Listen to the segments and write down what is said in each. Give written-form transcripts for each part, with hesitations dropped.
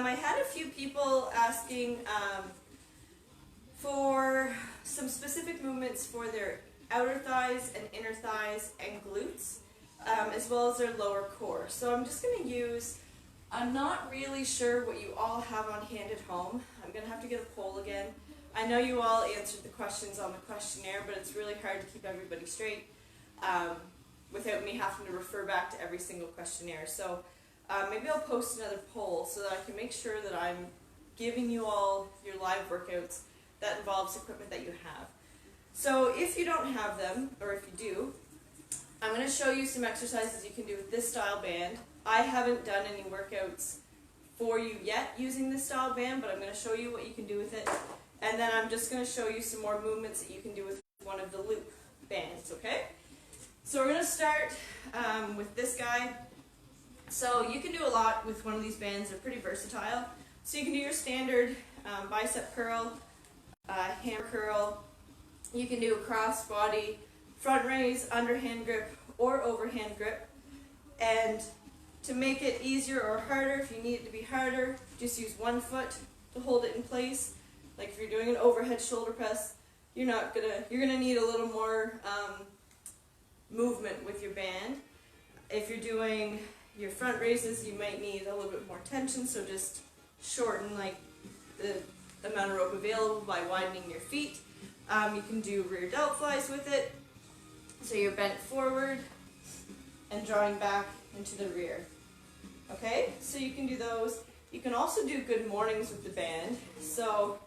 I had a few people asking for some specific movements for their outer thighs and inner thighs and glutes, as well as their lower core. So I'm just going to use, I'm not really sure what you all have on hand at home. I'm going to have to get a poll again. I know you all answered the questions on the questionnaire, but it's really hard to keep everybody straight without me having to refer back to every single questionnaire. So maybe I'll post another poll so that I can make sure that I'm giving you all your live workouts that involves equipment that you have. So if you don't have them, or if you do, I'm going to show you some exercises you can do with this style band. I haven't done any workouts for you yet using this style band, but I'm going to show you what you can do with it. And then I'm just going to show you some more movements that you can do with one of the loop bands, okay? So we're going to start with this guy. So you can do a lot with one of these bands. They're pretty versatile. So you can do your standard bicep curl, hammer curl. You can do a cross body, front raise, underhand grip, or overhand grip. And to make it easier or harder, if you need it to be harder, just use one foot to hold it in place. Like if you're doing an overhead shoulder press, you're gonna need a little more movement with your band. If you're doing your front raises, you might need a little bit more tension, so just shorten like the amount of rope available by widening your feet. You can do rear delt flies with it, so you're bent forward and drawing back into the rear. Okay, so you can do those. You can also do good mornings with the band. So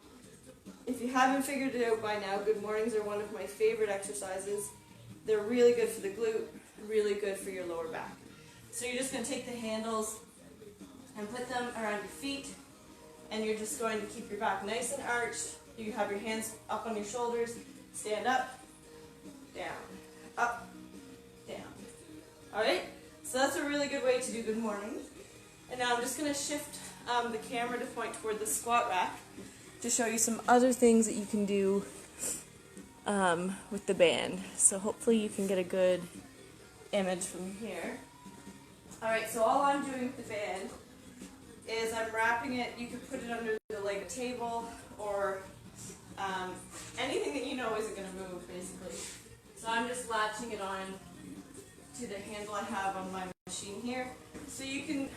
if you haven't figured it out by now, good mornings are one of my favorite exercises. They're really good for the glute, really good for your lower back. So you're just going to take the handles and put them around your feet, and you're just going to keep your back nice and arched. You have your hands up on your shoulders, stand up, down, up, down. Alright, so that's a really good way to do good mornings. And now I'm just going to shift the camera to point toward the squat rack to show you some other things that you can do with the band. So hopefully you can get a good image from here. Alright, so all I'm doing with the band is I'm wrapping it. You could put it under the leg of the table or anything that you know isn't going to move, basically. So I'm just latching it on to the handle I have on my machine here. So you can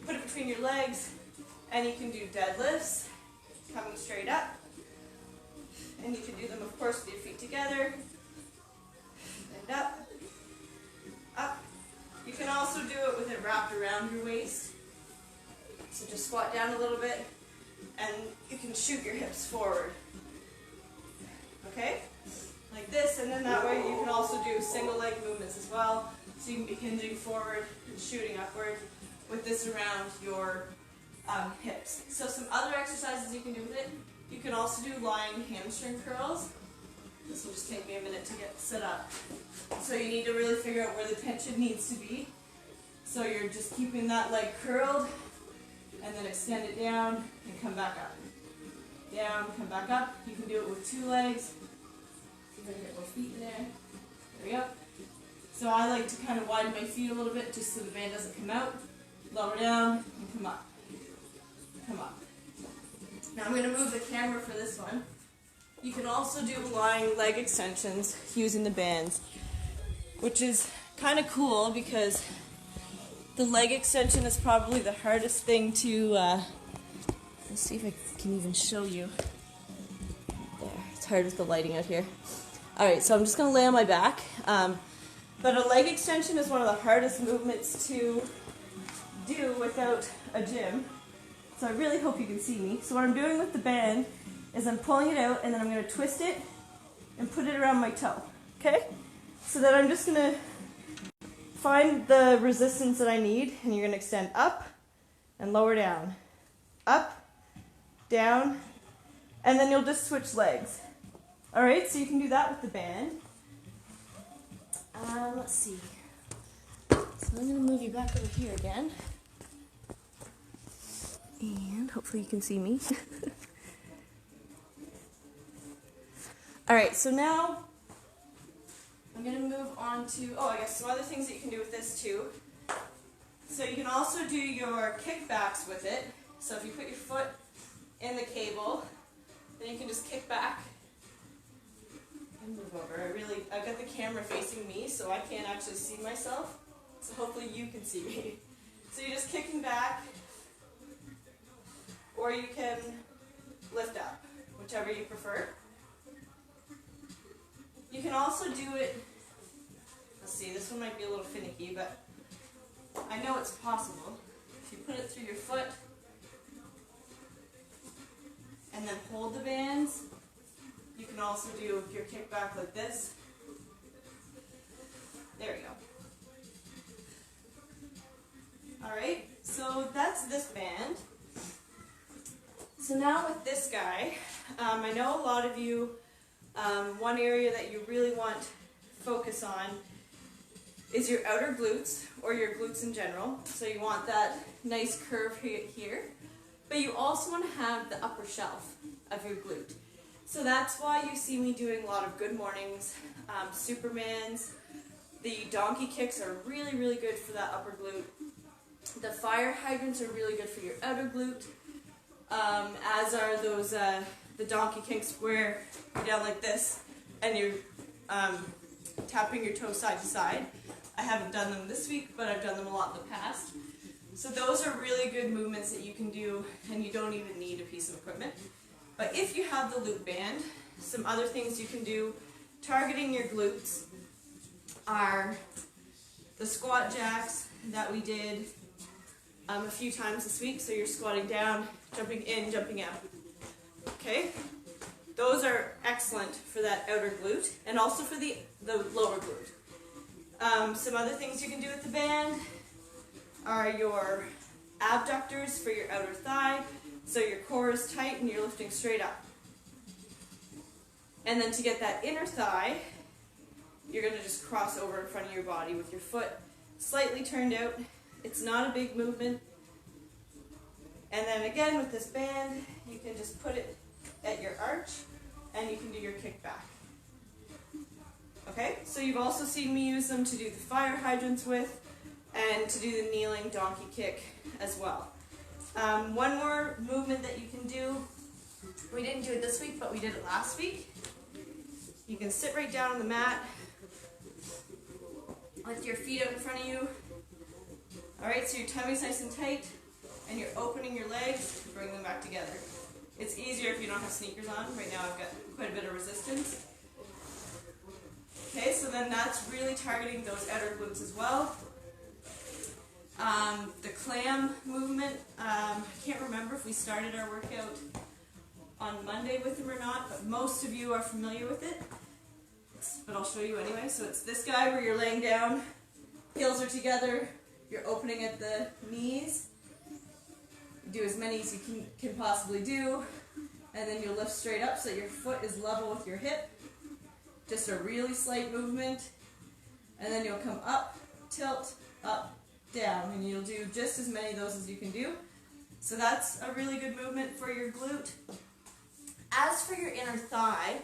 put it between your legs, and you can do deadlifts coming straight up, and you can do them, of course, with your feet together, and up, up. You can also do it with it wrapped around your waist. So just squat down a little bit, and you can shoot your hips forward. Okay? Like this, and then that way you can also do single leg movements as well. So you can be hinging forward and shooting upward with this around your hips. So some other exercises you can do with it. You can also do lying hamstring curls. This will just take me a minute to get set up. So you need to really figure out where the tension needs to be. So you're just keeping that leg curled, and then extend it down and come back up. Down, come back up. You can do it with two legs. See if I can get my feet in there. There we go. So I like to kind of widen my feet a little bit just so the band doesn't come out. Lower down and come up. Come up. Now I'm going to move the camera for this one. You can also do lying leg extensions using the bands, which is kind of cool because the leg extension is probably the hardest thing to, let's see if I can even show you. There, it's hard with the lighting out here. Alright, so I'm just going to lay on my back. But a leg extension is one of the hardest movements to do without a gym. So I really hope you can see me. So what I'm doing with the band is I'm pulling it out, and then I'm going to twist it and put it around my toe. Okay? So then I'm just going to find the resistance that I need, and you're going to extend up and lower down. Up, down, and then you'll just switch legs. Alright, so you can do that with the band. Let's see. So I'm going to move you back over here again. And hopefully you can see me. Alright, so now I'm going to move on to, I guess some other things that you can do with this too. So you can also do your kickbacks with it. So if you put your foot in the cable, then you can just kick back and move over. I've got the camera facing me, so I can't actually see myself. So hopefully you can see me. So you're just kicking back, or you can lift up, whichever you prefer. You can also do it, let's see, this one might be a little finicky, but I know it's possible. If you put it through your foot, and then hold the bands, you can also do your kickback like this. There you go. Alright, so that's this band. So now with this guy, I know a lot of you, one area that you really want focus on is your outer glutes, or your glutes in general. So you want that nice curve here, but you also want to have the upper shelf of your glute. So that's why you see me doing a lot of good mornings, Supermans. The donkey kicks are really, really good for that upper glute. The fire hydrants are really good for your outer glute, as are those the donkey kicks where you're down like this and you're tapping your toes side to side. I haven't done them this week, but I've done them a lot in the past. So those are really good movements that you can do, and you don't even need a piece of equipment. But if you have the loop band, some other things you can do targeting your glutes are the squat jacks that we did a few times this week. So you're squatting down, jumping in, jumping out. Okay? Those are excellent for that outer glute, and also for the lower glute. Some other things you can do with the band are your abductors for your outer thigh, so your core is tight and you're lifting straight up. And then to get that inner thigh, you're going to just cross over in front of your body with your foot slightly turned out. It's not a big movement. And then again with this band, you can just put it at your arch and you can do your kickback. Okay, so you've also seen me use them to do the fire hydrants with, and to do the kneeling donkey kick as well. One more movement that you can do, we didn't do it this week, but we did it last week. You can sit right down on the mat, lift your feet up in front of you. Alright, so your tummy's nice and tight, and you're opening your legs to bring them back together. It's easier if you don't have sneakers on. Right now I've got quite a bit of resistance. Okay, so then that's really targeting those outer glutes as well. The clam movement, I can't remember if we started our workout on Monday with them or not, but most of you are familiar with it. But I'll show you anyway. So it's this guy where you're laying down, heels are together, you're opening at the knees. You do as many as you can possibly do, and then you'll lift straight up so your foot is level with your hip. Just a really slight movement, and then you'll come up, tilt, up, down, and you'll do just as many of those as you can do. So that's a really good movement for your glute. As for your inner thigh,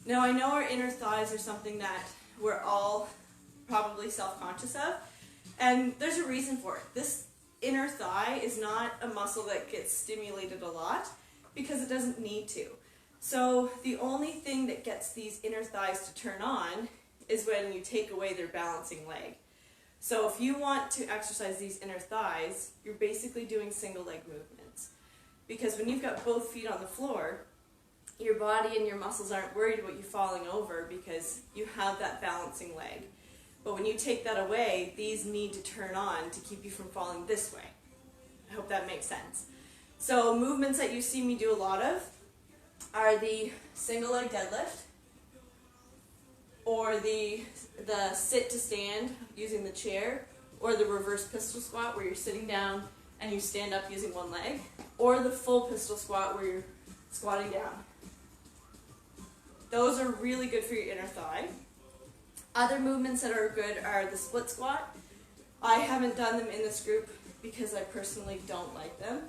now I know our inner thighs are something that we're all probably self-conscious of, and there's a reason for it. This inner thigh is not a muscle that gets stimulated a lot because it doesn't need to. So the only thing that gets these inner thighs to turn on is when you take away their balancing leg. So if you want to exercise these inner thighs, you're basically doing single leg movements. Because when you've got both feet on the floor, your body and your muscles aren't worried about you falling over because you have that balancing leg. But when you take that away, these need to turn on to keep you from falling this way. I hope that makes sense. So movements that you see me do a lot of are the single leg deadlift, or the sit to stand using the chair, or the reverse pistol squat where you're sitting down and you stand up using one leg, or the full pistol squat where you're squatting down. Those are really good for your inner thigh. Other movements that are good are the split squat. I haven't done them in this group because I personally don't like them,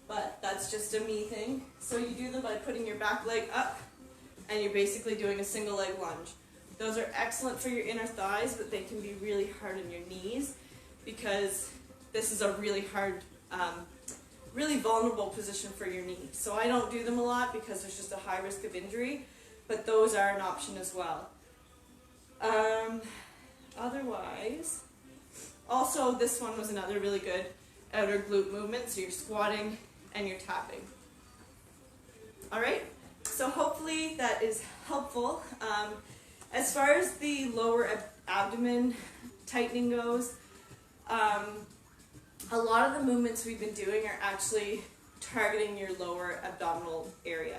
but that's just a me thing. So you do them by putting your back leg up and you're basically doing a single leg lunge. Those are excellent for your inner thighs, but they can be really hard on your knees because this is a really hard really vulnerable position for your knee. So I don't do them a lot because there's just a high risk of injury, but those are an option as well. Otherwise, also this one was another really good outer glute movement, so you're squatting and you're tapping. Alright, so hopefully that is helpful. As far as the lower abdomen tightening goes, a lot of the movements we've been doing are actually targeting your lower abdominal area.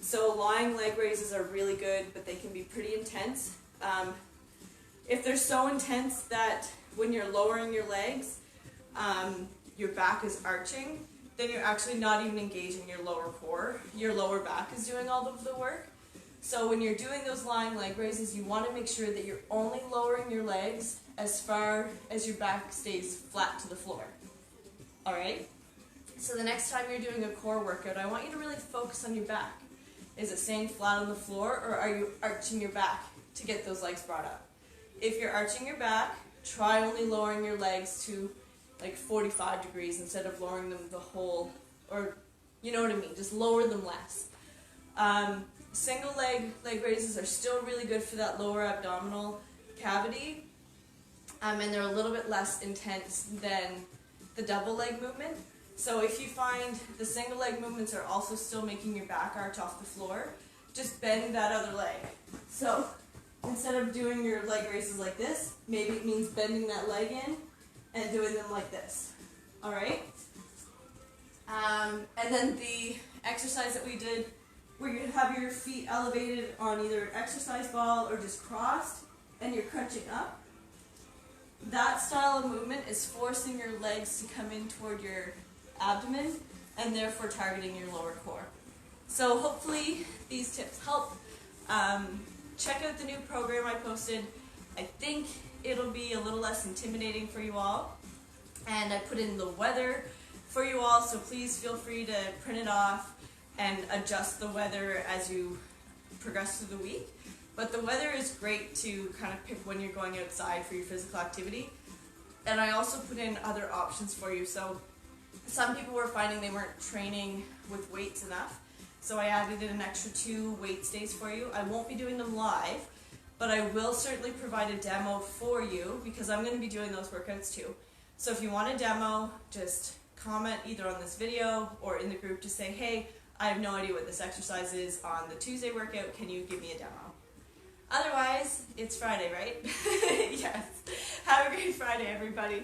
So lying leg raises are really good, but they can be pretty intense. If they're so intense that when you're lowering your legs, your back is arching, then you're actually not even engaging your lower core. Your lower back is doing all of the work. So when you're doing those lying leg raises, you want to make sure that you're only lowering your legs as far as your back stays flat to the floor. Alright? So the next time you're doing a core workout, I want you to really focus on your back. Is it staying flat on the floor, or are you arching your back to get those legs brought up? If you're arching your back, try only lowering your legs to like 45 degrees instead of lowering them the whole, or you know what I mean, just lower them less. Single leg raises are still really good for that lower abdominal cavity, and they're a little bit less intense than the double leg movement. So if you find the single leg movements are also still making your back arch off the floor, just bend that other leg. So instead of doing your leg raises like this, maybe it means bending that leg in and doing them like this. Alright? And then the exercise that we did, where you have your feet elevated on either an exercise ball or just crossed, and you're crunching up. That style of movement is forcing your legs to come in toward your abdomen and therefore targeting your lower core. So hopefully these tips help. Check out the new program I posted. I think it'll be a little less intimidating for you all. And I put in the weather for you all, so please feel free to print it off and adjust the weather as you progress through the week. But the weather is great to kind of pick when you're going outside for your physical activity. And I also put in other options for you. So some people were finding they weren't training with weights enough. So I added in an extra 2 weight stays for you. I won't be doing them live, but I will certainly provide a demo for you because I'm going to be doing those workouts too. So if you want a demo, just comment either on this video or in the group to say, hey, I have no idea what this exercise is on the Tuesday workout, can you give me a demo? Otherwise, it's Friday, right? Yes. Have a great Friday, everybody.